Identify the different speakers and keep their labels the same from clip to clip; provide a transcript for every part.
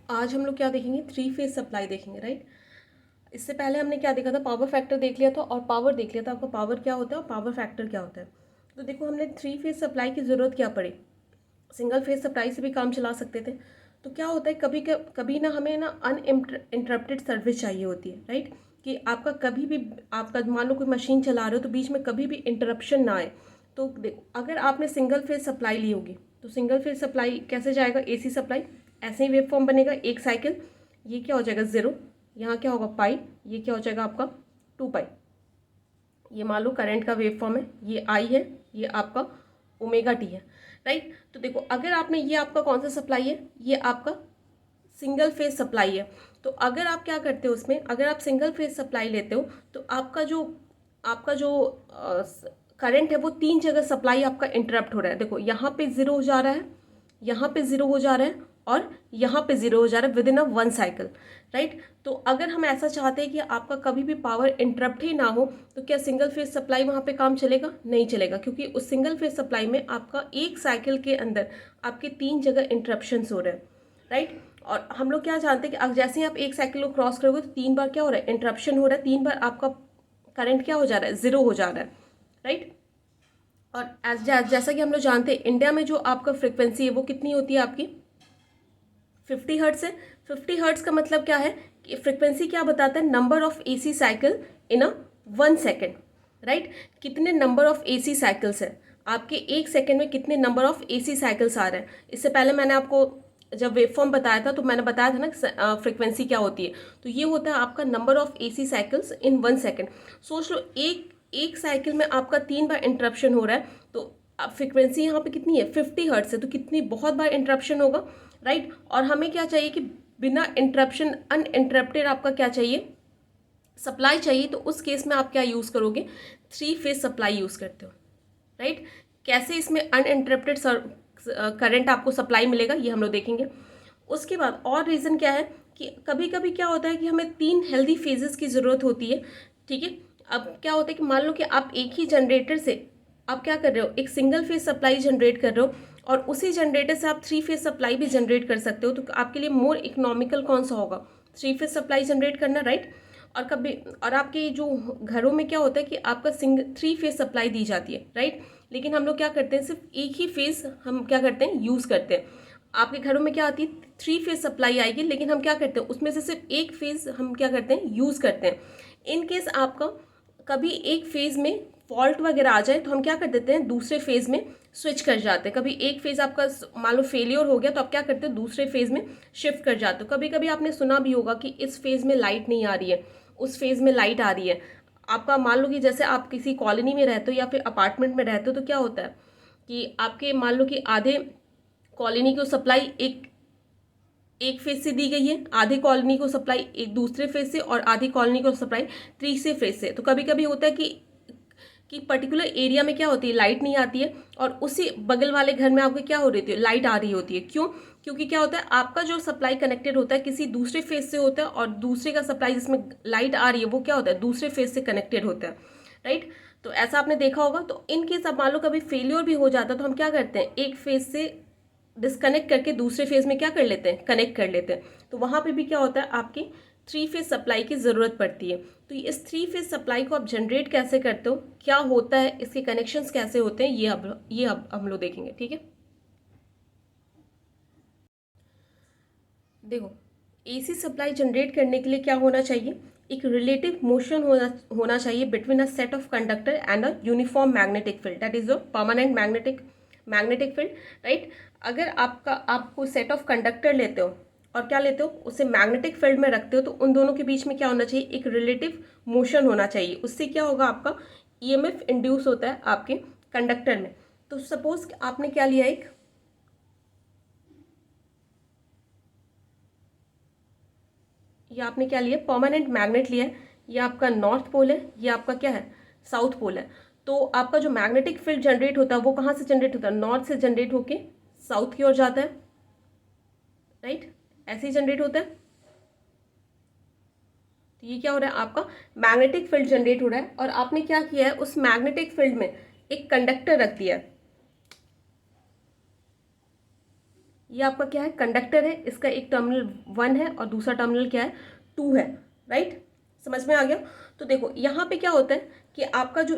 Speaker 1: आज हम लोग क्या देखेंगे, थ्री फेज सप्लाई देखेंगे, राइट। इससे पहले हमने क्या देखा था, पावर फैक्टर देख लिया था और पावर देख लिया था, आपका पावर क्या होता है और पावर फैक्टर क्या होता है। तो देखो हमने थ्री फेज सप्लाई की ज़रूरत क्या पड़ी, सिंगल फेज सप्लाई से भी काम चला सकते थे। तो क्या होता है, कभी कभी ना हमें ना अनइंटरप्टेड सर्विस चाहिए होती है, राइट। कि आपका कभी भी, आपका मान लो कोई मशीन चला रहे हो तो बीच में कभी भी इंटरप्शन ना आए। तो देखो अगर आपने सिंगल फेज सप्लाई ली होगी तो सिंगल फेज सप्लाई कैसे जाएगा, एसी सप्लाई, ऐसे ही वेव फॉर्म बनेगा, एक साइकिल, ये क्या हो जाएगा ज़ीरो, यहाँ क्या होगा पाई, ये क्या हो जाएगा आपका 2 पाई। ये मान लो करंट का वेव फॉर्म है, ये आई है, ये आपका ओमेगा टी है, राइट। तो देखो अगर आपने, ये आपका कौन सा सप्लाई है, ये आपका सिंगल फेज सप्लाई है। तो अगर आप क्या करते हो उसमें, अगर आप सिंगल फेज सप्लाई लेते हो तो आपका जो करंट है वो 3 जगह सप्लाई आपका इंटरप्ट हो रहा है। देखो यहाँ पे ज़ीरो हो जा रहा है, यहाँ पे ज़ीरो हो जा रहा है और यहाँ पे ज़ीरो हो जा रहा है with in a one cycle, right. तो अगर हम ऐसा चाहते हैं कि आपका कभी भी पावर इंटरप्ट ही ना हो तो क्या सिंगल फेज सप्लाई वहाँ पे काम चलेगा, नहीं चलेगा, क्योंकि उस सिंगल फेज सप्लाई में आपका एक साइकिल के अंदर आपके 3 जगह इंटरप्शंस हो रहे हैं, राइट। और हम लोग क्या जानते हैं कि अब जैसे ही आप एक साइकिल को क्रॉस करोगे तो 3 बार क्या हो रहा है, इंटरप्शन हो रहा है, 3 बार आपका करंट क्या हो जा रहा है, ज़ीरो हो जा रहा है, राइट। और जैसा कि हम लोग जानते हैं इंडिया में जो आपका फ्रिक्वेंसी है वो कितनी होती है आपकी, 50 हर्ट्स है। 50 हर्ट्स का मतलब क्या है कि फ्रिक्वेंसी क्या बताता है, number of AC cycle in a 1 second, right. कितने नंबर ऑफ एसी साइकिल्स है आपके 1 सेकेंड में, कितने नंबर ऑफ एसी साइकिल्स आ रहे हैं। इससे पहले मैंने आपको जब वेव फॉर्म बताया था तो मैंने बताया था ना फ्रिक्वेंसी क्या होती है। तो ये होता है आपका number of AC cycles in 1 second. सोच लो एक एक साइकिल में आपका 3 बार इंटरप्शन हो रहा है, तो अब फ्रिक्वेंसी यहाँ पे कितनी है, 50 हर्ट्स है, तो कितनी बहुत बार इंटरप्शन होगा, राइट। और हमें क्या चाहिए कि बिना इंटरप्शन, अनइंटरप्टेड आपका क्या चाहिए, सप्लाई चाहिए। तो उस केस में आप क्या यूज़ करोगे, थ्री फेज सप्लाई यूज़ करते हो, राइट। कैसे इसमें अनइंटरप्टेड करंट आपको सप्लाई मिलेगा ये हम लोग देखेंगे। उसके बाद और रीज़न क्या है कि कभी कभी क्या होता है कि हमें 3 हेल्दी फेजेस की ज़रूरत होती है, ठीक है। अब क्या होता है कि मान लो कि आप एक ही जनरेटर से आप क्या कर रहे हो, एक सिंगल फेज सप्लाई जनरेट कर रहे हो और उसी जनरेटर से आप थ्री फेज सप्लाई भी जनरेट कर सकते हो। तो आपके लिए मोर इकोनॉमिकल कौन सा होगा, थ्री फेज सप्लाई जनरेट करना, राइट। और कभी, और आपके जो घरों में क्या होता है कि आपका थ्री फेज सप्लाई दी जाती है, राइट। लेकिन हम लोग क्या करते हैं, सिर्फ एक ही फेज हम क्या करते हैं, यूज़ करते हैं। आपके घरों में क्या आती है, थ्री फेज सप्लाई आएगी, लेकिन हम क्या करते हैं उसमें से सिर्फ एक फेज हम क्या करते हैं, यूज़ करते हैं। इन केस आपका कभी एक फेज में फॉल्ट वगैरह आ जाए तो हम क्या कर देते हैं, दूसरे फेज में स्विच कर जाते हैं। कभी एक फेज आपका मान लो फेलियर हो गया तो आप क्या करते हैं, दूसरे फेज में शिफ्ट कर जाते हो। कभी कभी आपने सुना भी होगा कि इस फेज में लाइट नहीं आ रही है, उस फेज में लाइट आ रही है। आपका मान लो कि जैसे आप किसी कॉलोनी में रहते हो या फिर अपार्टमेंट में रहते हो तो क्या होता है कि आपके मान लो कि आधे कॉलोनी को सप्लाई एक एक फेज से दी गई है, आधी कॉलोनी को सप्लाई एक दूसरे फेज से और आधी कॉलोनी को सप्लाई तीसरे फेज से। तो कभी कभी होता है कि पर्टिकुलर एरिया में क्या होती है, लाइट नहीं आती है और उसी बगल वाले घर में आपको क्या हो रही है, लाइट आ रही होती है। क्यों, क्योंकि क्या होता है, आपका जो सप्लाई कनेक्टेड होता है किसी दूसरे फेज से होता है और दूसरे का सप्लाई जिसमें लाइट आ रही है वो क्या होता है, दूसरे फेज से कनेक्टेड होता है, राइट। तो ऐसा आपने देखा होगा। तो इन केस अब मान लो कभी फेलियर भी हो जाता है तो हम क्या करते हैं, एक फेज से डिस्कनेक्ट करके दूसरे फेज में क्या कर लेते हैं, कनेक्ट कर लेते हैं। तो वहाँ पे भी क्या होता है, आपकी थ्री फेज सप्लाई की ज़रूरत पड़ती है। तो इस थ्री फेज सप्लाई को आप जनरेट कैसे करते हो, क्या होता है, इसके कनेक्शंस कैसे होते हैं, ये अब हम लोग देखेंगे, ठीक है। देखो एसी सप्लाई जनरेट करने के लिए क्या होना चाहिए, एक रिलेटिव मोशन होना चाहिए between a set of conductor and a uniform magnetic field, that is a permanent magnetic field, right. अगर आपको सेट ऑफ कंडक्टर लेते हो और क्या लेते हो, उसे मैग्नेटिक फील्ड में रखते हो तो उन दोनों के बीच में क्या होना चाहिए, एक रिलेटिव मोशन होना चाहिए। उससे क्या होगा, आपका ईएमएफ इंड्यूस होता है आपके कंडक्टर में। तो सपोज आपने क्या लिया, एक ये आपने क्या लिया, परमानेंट मैग्नेट लिया है। ये आपका नॉर्थ पोल है, ये आपका क्या है, साउथ पोल है। तो आपका जो मैग्नेटिक फील्ड जनरेट होता है वो कहाँ से जनरेट होता है, नॉर्थ से जनरेट होके साउथ की ओर जाता है, राइट। ऐसे ही जनरेट होता है। तो ये क्या हो रहा है, आपका मैग्नेटिक फील्ड जनरेट हो रहा है और आपने क्या किया है, उस मैग्नेटिक फील्ड में एक कंडक्टर रख दिया है। ये आपका क्या है, कंडक्टर है, इसका एक टर्मिनल 1 है और दूसरा टर्मिनल क्या है, 2 है, राइट। समझ में आ गया। तो देखो यहाँ पे क्या होता है कि आपका जो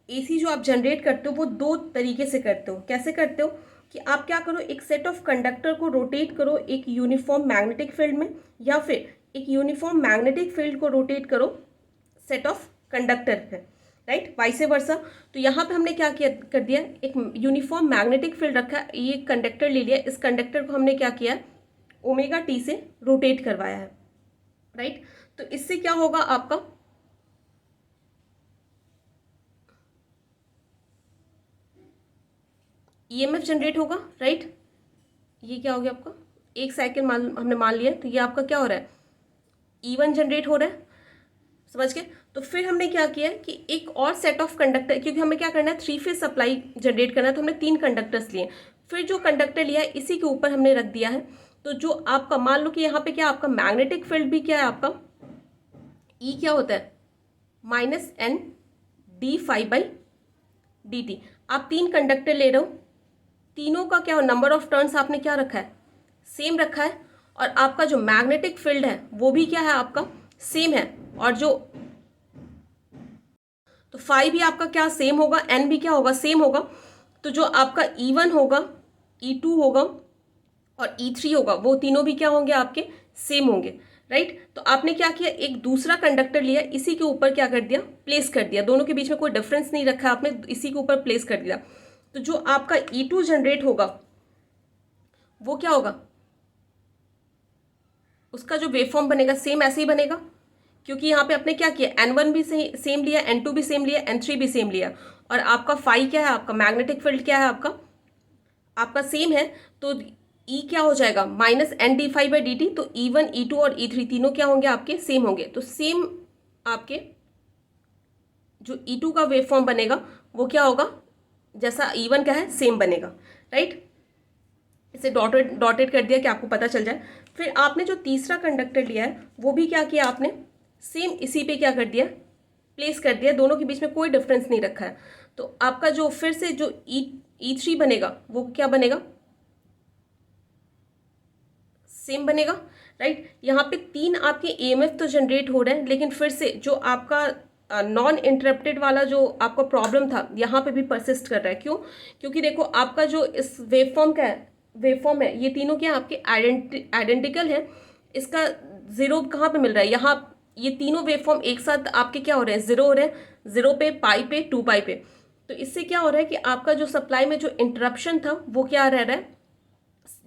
Speaker 1: एसी जो आप जनरेट करते हो वो दो तरीके से करते हो। कैसे करते हो कि आप क्या करो, एक सेट ऑफ कंडक्टर को रोटेट करो एक यूनिफॉर्म मैग्नेटिक फील्ड में, या फिर एक यूनिफॉर्म मैग्नेटिक फील्ड को रोटेट करो सेट ऑफ कंडक्टर पे, राइट, वाइस वर्सा। तो यहाँ पे हमने क्या किया कर दिया, एक यूनिफॉर्म मैग्नेटिक फील्ड रखा है, ये कंडक्टर ले लिया, इस कंडक्टर को हमने क्या किया, ओमेगा टी से रोटेट करवाया है, राइट। तो इससे क्या होगा, आपका ईएमएफ जनरेट होगा, राइट। ये क्या हो गया आपका, एक साइकिल हमने मान लिया, तो ये आपका क्या हो रहा है, E1 जनरेट हो रहा है, समझ गए। तो फिर हमने क्या किया कि एक और सेट ऑफ कंडक्टर, क्योंकि हमें क्या करना है, 3 फेज सप्लाई जनरेट करना है, तो हमने 3 कंडक्टर्स लिए। फिर जो कंडक्टर लिया है इसी के ऊपर हमने रख दिया है। तो जो आपका मान लो कि यहाँ पे क्या आपका मैग्नेटिक फील्ड भी क्या है, आपका ई क्या होता है, -N/d∅/dt। आप 3 कंडक्टर ले रहे हो, तीनों का क्या नंबर ऑफ टर्न्स आपने क्या रखा है, सेम रखा है, और आपका जो मैग्नेटिक फील्ड है वो भी क्या है, आपका सेम है, और जो तो फाई भी आपका क्या सेम होगा, एन भी क्या होगा, सेम होगा। तो जो आपका E1 होगा, E2 होगा और E3 होगा, वो तीनों भी क्या होंगे, आपके सेम होंगे, राइट। तो आपने क्या किया, एक दूसरा कंडक्टर लिया, इसी के ऊपर क्या कर दिया, प्लेस कर दिया, दोनों के बीच में कोई डिफरेंस नहीं रखा आपने, इसी के ऊपर प्लेस कर दिया। तो जो आपका E2 जनरेट होगा वो क्या होगा, उसका जो वेवफॉर्म बनेगा सेम ऐसे ही बनेगा, क्योंकि यहाँ पे आपने क्या किया, N1 भी सेम लिया, N2 भी सेम लिया, N3 भी सेम लिया, और आपका फाई क्या है, आपका मैग्नेटिक फील्ड क्या है, आपका सेम है। तो E क्या हो जाएगा, -N/d∅/dt। तो E1, E2 और E3 तीनों क्या होंगे, आपके सेम होंगे। तो सेम आपके जो E2 का वेव फॉर्म बनेगा वो क्या होगा, जैसा E1 का है सेम बनेगा, राइट। इसे डॉटेड कर दिया कि आपको पता चल जाए। फिर आपने जो तीसरा कंडक्टर लिया है वो भी क्या किया आपने, सेम इसी पे क्या कर दिया, प्लेस कर दिया, दोनों के बीच में कोई डिफरेंस नहीं रखा है। तो आपका जो फिर से जो E3 बनेगा वो क्या बनेगा, सेम बनेगा, राइट। यहाँ पे 3 आपके EMF तो जनरेट हो रहे हैं, लेकिन फिर से जो आपका नॉन इंटरप्टेड वाला जो आपका प्रॉब्लम था यहाँ पे भी परसिस्ट कर रहा है। क्यों, क्योंकि देखो आपका जो इस वेवफॉर्म है, ये तीनों क्या आपके आइडेंटिकल है। इसका जीरो कहाँ पे मिल रहा है, यहाँ ये तीनों वेवफॉर्म एक साथ आपके क्या हो रहे हैं, जीरो हो रहे हैं, 0 पे, पाई पे, 2 पाई पे। तो इससे क्या हो रहा है कि आपका जो सप्लाई में जो इंटरप्शन था वो क्या रह रहा है,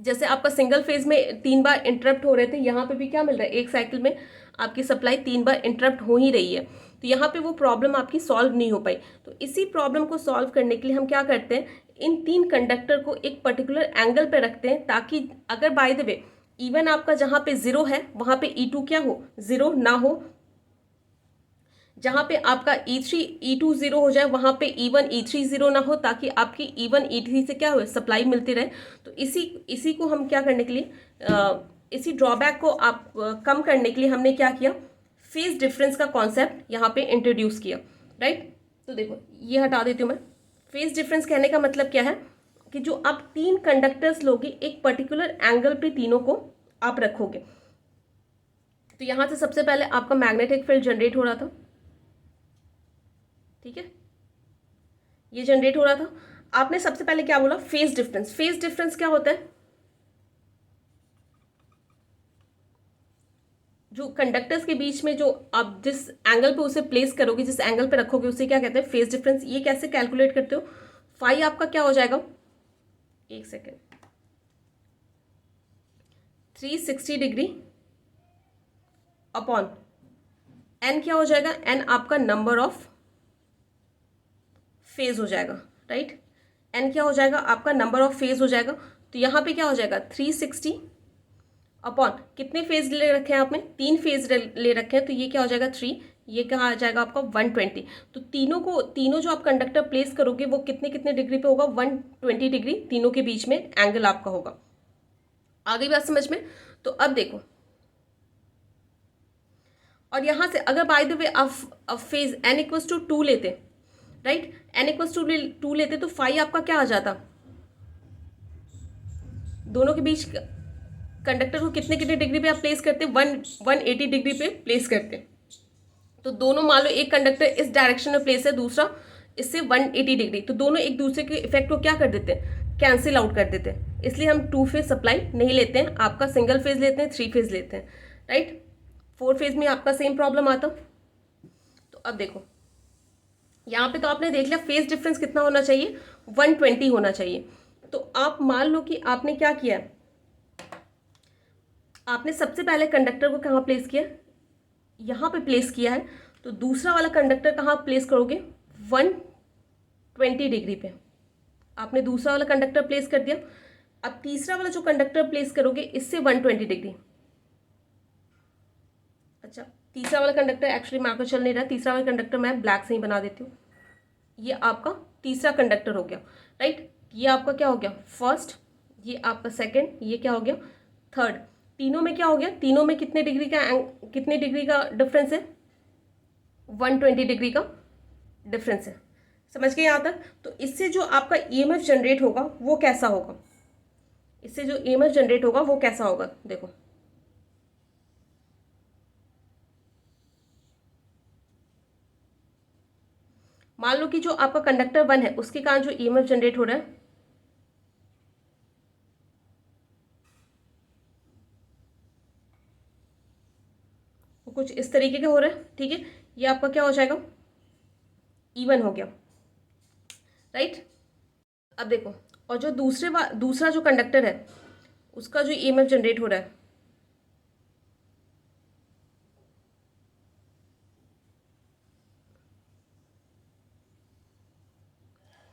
Speaker 1: जैसे आपका सिंगल फेज में 3 बार इंटरप्ट हो रहे थे, यहाँ पे भी क्या मिल रहा है, एक साइकिल में आपकी सप्लाई 3 बार इंटरप्ट हो ही रही है। तो यहाँ पे वो प्रॉब्लम आपकी सॉल्व नहीं हो पाई। तो इसी प्रॉब्लम को सॉल्व करने के लिए हम क्या करते हैं, इन 3 कंडक्टर को एक पर्टिकुलर एंगल पे रखते हैं, ताकि अगर बाय द वे इवन आपका जहाँ पे 0 है वहाँ पे E2 क्या हो, 0 ना हो, जहाँ पे आपका E2 0 हो जाए वहाँ पे E1 E3 0 ना हो, ताकि आपकी E1 E3 से क्या हो, सप्लाई मिलती रहे। तो इसी को हम क्या करने के लिए, इसी ड्रॉबैक को आप कम करने के लिए हमने क्या किया, फेज डिफरेंस का कॉन्सेप्ट यहाँ पे इंट्रोड्यूस किया, राइट। तो देखो ये हटा देती हूँ मैं। फेज डिफरेंस कहने का मतलब क्या है कि जो आप 3 कंडक्टर्स लोगे, एक पर्टिकुलर एंगल पे तीनों को आप रखोगे। तो यहाँ से सबसे पहले आपका मैग्नेटिक फील्ड जनरेट हो रहा था, ठीक है, ये जनरेट हो रहा था। आपने सबसे पहले क्या बोला, फेज डिफरेंस। फेज डिफरेंस क्या होता है, जो कंडक्टर्स के बीच में जो आप जिस एंगल पे उसे प्लेस करोगे, जिस एंगल पे रखोगे, उसे क्या कहते हैं, फेज डिफरेंस। ये कैसे कैलकुलेट करते हो, फाई आपका क्या हो जाएगा, एक सेकेंड, 360 डिग्री अपॉन एन क्या हो जाएगा, एन आपका नंबर ऑफ फेज हो जाएगा, राइट। एन क्या हो जाएगा, आपका नंबर ऑफ फेज हो जाएगा। तो यहाँ पे क्या हो जाएगा, 360 अपॉन कितने फेज ले रखे हैं आपने, 3 फेज ले रखे हैं, तो ये क्या हो जाएगा 3, ये कहाँ आ जाएगा आपका 120। तो तीनों जो आप कंडक्टर प्लेस करोगे वो कितने कितने डिग्री पे होगा, 120 डिग्री तीनों के बीच में एंगल आपका होगा। आ गई बात समझ में। तो अब देखो, और यहाँ से अगर बाय द वे आप फेज n इक्वल्स टू 2 लेते, राइट, n इक्वल्स टू 2 लेते, तो फाई आपका क्या आ जाता, दोनों के बीच कंडक्टर को कितने कितने डिग्री पे आप प्लेस करते हैं, 180 डिग्री पे प्लेस करते हैं। तो दोनों मान लो एक कंडक्टर इस डायरेक्शन में प्लेस है, दूसरा इससे 180 डिग्री, तो दोनों एक दूसरे के इफेक्ट को क्या कर देते हैं, कैंसिल आउट कर देते हैं। इसलिए हम 2 फेज सप्लाई नहीं लेते हैं, आपका सिंगल फेज लेते हैं, 3 फेज लेते हैं, राइट। 4 फेज में आपका सेम प्रॉब्लम आता। तो अब देखो यहाँ पे तो आपने देख लिया फेज डिफरेंस कितना होना चाहिए, 120 होना चाहिए। तो आप मान लो कि आपने क्या किया, आपने सबसे पहले कंडक्टर को कहाँ प्लेस किया, यहाँ पे प्लेस किया है। तो दूसरा वाला कंडक्टर कहाँ प्लेस करोगे, 120 डिग्री पे आपने दूसरा वाला कंडक्टर प्लेस कर दिया। अब तीसरा वाला जो कंडक्टर प्लेस करोगे इससे 120 डिग्री। अच्छा, तीसरा वाला कंडक्टर एक्चुअली मेरे को चल नहीं रहा, तीसरा वाला कंडक्टर मैं ब्लैक से ही बना देती हूँ। ये आपका तीसरा कंडक्टर हो गया, राइट। ये आपका क्या हो गया, फर्स्ट, ये आपका सेकंड, ये क्या हो गया, थर्ड। तीनों में क्या हो गया, तीनों में कितने डिग्री का डिफरेंस है, 120 डिग्री का डिफरेंस है। समझ गए यहाँ तक। तो इससे जो आपका ईएमएफ जनरेट होगा वो कैसा होगा, इससे जो ईएमएफ जनरेट होगा वो कैसा होगा, देखो मान लो कि जो आपका कंडक्टर 1 है उसके कारण जो ईएमएफ जनरेट हो रहा है वो कुछ इस तरीके का हो रहा है, ठीक है। ये आपका क्या हो जाएगा, E1 हो गया, राइट। अब देखो, और जो दूसरा जो कंडक्टर है उसका जो ईएमएफ जनरेट हो रहा है,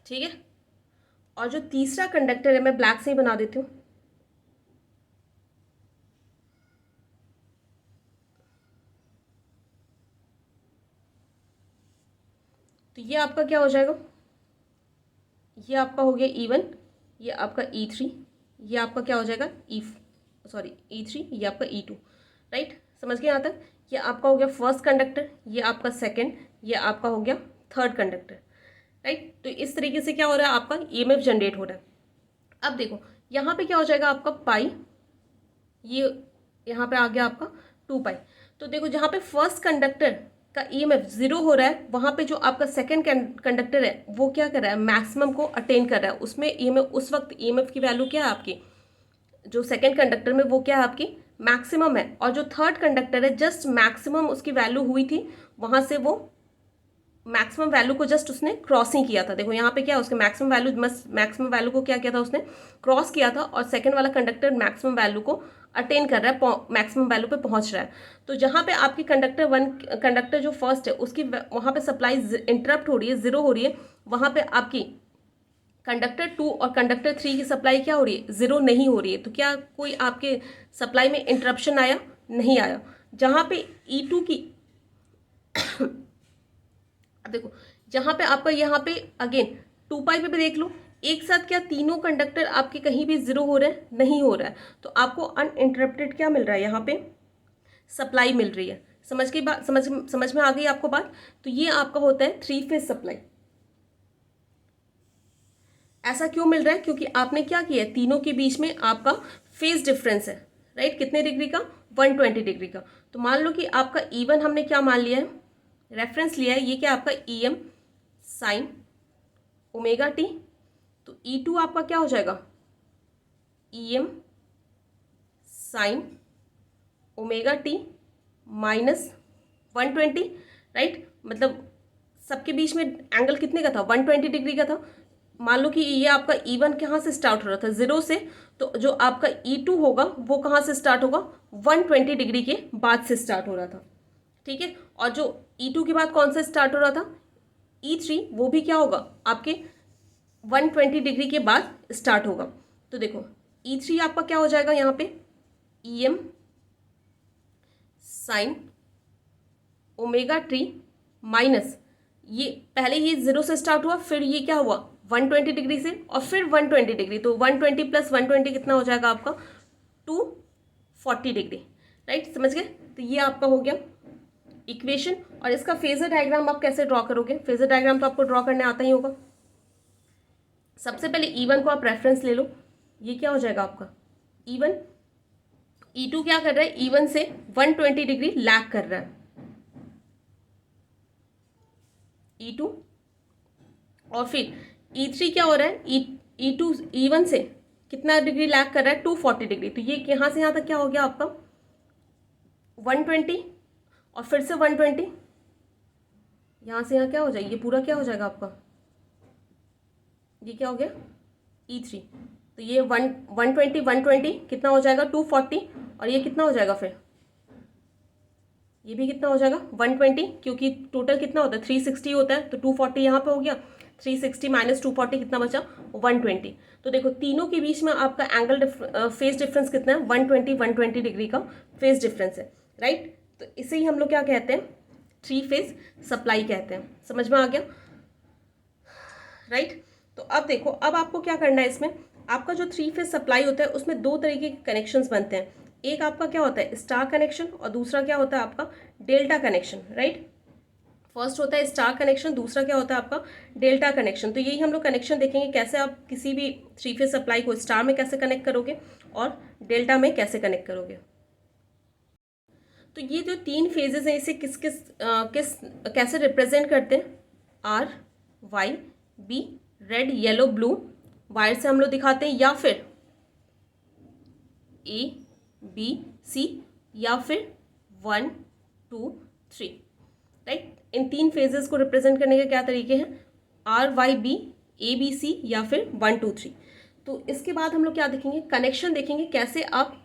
Speaker 1: ठीक है। और जो तीसरा कंडक्टर है मैं ब्लैक से ही बना देती हूँ, तो ये आपका क्या हो जाएगा, ये आपका हो गया E1, ये आपका E3, ये आपका क्या हो जाएगा E3, ये आपका E2, राइट। समझ गए यहाँ तक। ये आपका हो गया फर्स्ट कंडक्टर, ये आपका सेकंड, ये आपका हो गया थर्ड कंडक्टर, राइट। तो इस तरीके से क्या हो रहा है, आपका ईएमएफ जनरेट हो रहा है। अब देखो यहाँ पे क्या हो जाएगा आपका पाई, ये यहाँ पे आ गया आपका 2 पाई। तो देखो जहाँ पे फर्स्ट कंडक्टर का ईएमएफ 0 हो रहा है वहाँ पे जो आपका सेकंड कंडक्टर है वो क्या कर रहा है, मैक्सिमम को अटेन कर रहा है। उसमें ईएमएफ, उस वक्त ईएमएफ की वैल्यू क्या है आपकी, जो सेकंड कंडक्टर में वो क्या है आपकी मैक्सिमम है। और जो थर्ड कंडक्टर है जस्ट मैक्सिमम उसकी वैल्यू हुई थी, वहाँ से वो मैक्सिमम वैल्यू को जस्ट उसने क्रॉस ही किया था। देखो यहाँ पे क्या है, उसके मैक्सिमम वैल्यू को क्या किया था, उसने क्रॉस किया था। और सेकंड वाला कंडक्टर मैक्सिमम वैल्यू को अटेन कर रहा है, मैक्सिमम वैल्यू पे पहुंच रहा है। तो जहाँ पे आपकी कंडक्टर जो फर्स्ट है उसकी वहाँ पे सप्लाई इंटरप्ट हो रही है, 0 हो रही है, वहाँ पे आपकी कंडक्टर 2 और कंडक्टर 3 की सप्लाई क्या हो रही है, 0 नहीं हो रही है। तो क्या कोई आपके सप्लाई में इंटरप्शन आया, नहीं आया। जहाँ पे E2 की देखो जहाँ पे आपका यहाँ पे अगेन 2 पाई पे भी देख लो, एक साथ क्या तीनों कंडक्टर आपके कहीं भी 0 हो रहा है, नहीं हो रहा है। तो आपको अनइंटरप्टेड क्या मिल रहा है, यहाँ पे सप्लाई मिल रही है। समझ की बात, समझ में आ गई आपको बात। तो ये आपका होता है 3 फेज सप्लाई। ऐसा क्यों मिल रहा है, क्योंकि आपने क्या किया है, तीनों के बीच में आपका फेज डिफरेंस है, राइट। कितने डिग्री का, 120 डिग्री का। तो मान लो कि आपका E1 हमने क्या मान लिया है, रेफरेंस लिया है, ये क्या आपका EM साइन ओमेगा टी। तो E2 आपका क्या हो जाएगा, EM sine omega T minus 120, right. मतलब सबके बीच में एंगल कितने का था, 120 डिग्री का था। मान लो कि ये आपका E1 कहाँ से स्टार्ट हो रहा था, 0 से। तो जो आपका E2 होगा वो कहाँ से स्टार्ट होगा, 120 डिग्री के बाद से स्टार्ट हो रहा था, ठीक है। और जो E2 के बाद कौन सा स्टार्ट हो रहा था, E3, वो भी क्या होगा आपके 120 डिग्री के बाद स्टार्ट होगा। तो देखो E3 आपका क्या हो जाएगा यहाँ पे, EM sine omega T minus, ये पहले ये 0 से स्टार्ट हुआ, फिर ये क्या हुआ 120 डिग्री से, और फिर 120 डिग्री। तो 120 प्लस 120 कितना हो जाएगा आपका 240 डिग्री, राइट। समझ गए। तो ये आपका हो गया इक्वेशन। और इसका फेजर डायग्राम आप कैसे ड्रॉ करोगे, फेजर डायग्राम तो आपको ड्रॉ करने आता ही होगा। सबसे पहले E1 को आप रेफरेंस ले लो, ये क्या हो जाएगा आपका E1, E2 क्या कर रहा है, E1 से 120 डिग्री लैग कर रहा है, E2। और फिर E3 क्या हो रहा है, E2 E1 से कितना डिग्री लैग कर रहा है, 240 डिग्री। तो ये यहाँ से यहाँ तक क्या हो गया आपका 120, और फिर से 120, यहाँ से यहाँ क्या हो जाएगा, ये पूरा क्या हो जाएगा आपका, ये क्या हो गया E3। तो ये 120 कितना हो जाएगा 240, और ये कितना हो जाएगा फिर, ये भी कितना हो जाएगा 120, क्योंकि टोटल कितना होता है 360 होता है, तो 240 यहाँ पे हो गया, 360 माइनस 240 कितना बचा 120। तो देखो तीनों के बीच में आपका एंगल फेस डिफरेंस कितना है 120 डिग्री का फेस डिफरेंस है, राइट। तो इसे ही हम लोग क्या कहते हैं, थ्री फेज सप्लाई कहते हैं। समझ में आ गया, राइट। तो अब देखो, अब आपको क्या करना है, इसमें आपका जो थ्री फेज सप्लाई होता है उसमें दो तरीके के कनेक्शंस बनते हैं। एक आपका क्या होता है स्टार कनेक्शन, और दूसरा क्या होता है आपका डेल्टा कनेक्शन, राइट। फर्स्ट होता है स्टार कनेक्शन, दूसरा क्या होता है आपका डेल्टा कनेक्शन। तो यही हम लोग कनेक्शन देखेंगे, कैसे आप किसी भी थ्री फेज सप्लाई को स्टार में कैसे कनेक्ट करोगे और डेल्टा में कैसे कनेक्ट करोगे। तो ये जो तीन फेजेस हैं इसे किस कैसे रिप्रेजेंट करते हैं, R, Y, B, red yellow blue wire से हम लोग दिखाते हैं, या फिर A, B, C, या फिर 1, 2, 3, राइट। इन तीन फेजेस को रिप्रेजेंट करने के क्या तरीके हैं, R, Y, B, A, B, C, या फिर 1, 2, 3। तो इसके बाद हम लोग क्या देखेंगे, कनेक्शन देखेंगे, कैसे आप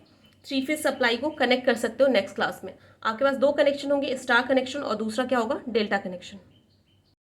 Speaker 1: थ्री फेज सप्लाई को कनेक्ट कर सकते हो। नेक्स्ट क्लास में आपके पास दो कनेक्शन होंगे, स्टार कनेक्शन और दूसरा क्या होगा डेल्टा कनेक्शन।